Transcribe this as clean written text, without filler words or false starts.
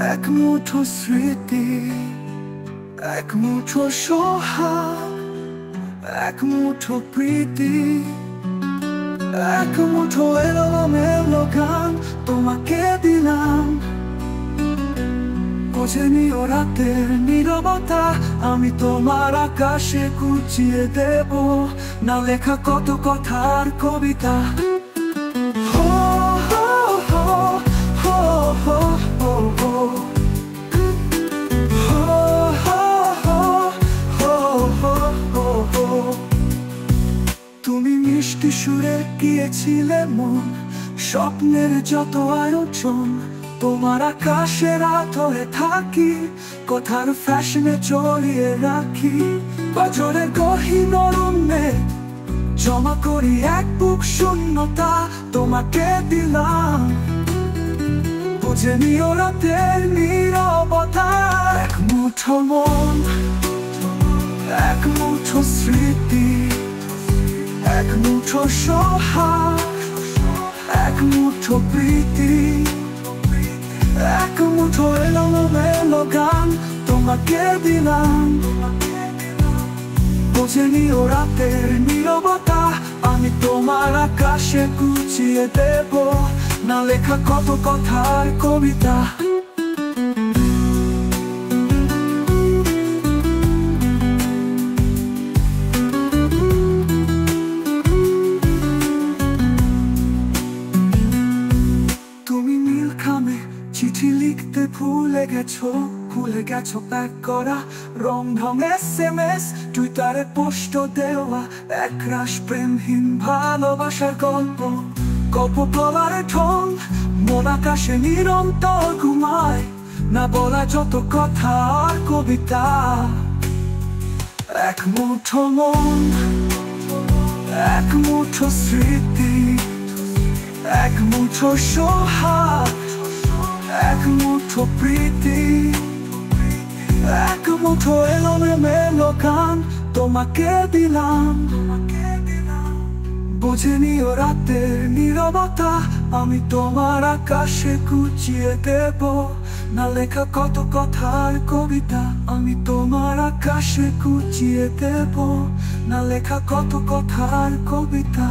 এক মুঠো স্মৃতি, এক মুঠো সোহাগ, এক মুঠো প্রীতি, এক মুঠো এলোমেলো গান তোমাকে দিলাম। বুঝে নিও রাতের নীরবতা, আমি তোমার আকাশে গুছিয়ে দেব না লেখা কত কথার কবিতা। হো হো হো হো হো হো হো। তুমি মিষ্টি সুরে গিয়েছিলে মন, স্বপ্নের যত আয়োজন তোমার আকাশে রাত হয়ে থাকি, কথার ফ্যাশনে জড়িয়ে রাখি। বছরের গহীন অরণ্যে জমা করি এক বুক শূন্যতা তোমাকে দিলাম। বুঝে নিও রাতের নীরবতা, এক মুঠো মন, এক মুঠো স্মৃতি, এক মুঠো সোহাগ, এক মুঠো প্রীতি, এক মুঠো এলোমেলো গান তোমাকে দিলাম। বুঝে নিও রাতের নীরবতা, আমি তোমার আকাশে গুছিয়ে দেব না লেখা কত কথার কবিতা। তুমি নীলখামে চিঠি লিখতে ভুলে গেছো প্যাক করা রং ঢং SMS, টুইটারে পোস্ট দেওয়া একরাশ প্রেমহীন ভালোবাসার গল্প। গল্প বলার ঢং মন আকাশে নিরন্তর ঘুমায়, না বলা যত কথা আর কবিতা। এক মুঠো মন, এক মুঠো স্মৃতি, এক মুঠো সোহাগ, এক মুঠো প্রীতি, এক মুঠো এলোমেলো গান তোমাকে দিলাম। বুঝে নিও রাতের নীরবতা, আমি তোমার আকাশে গুছিয়ে দেব না লেখা কত কথার কবিতা। আমি তোমার আকাশে গুছিয়ে দেব না লেখা কত কথার কবিতা।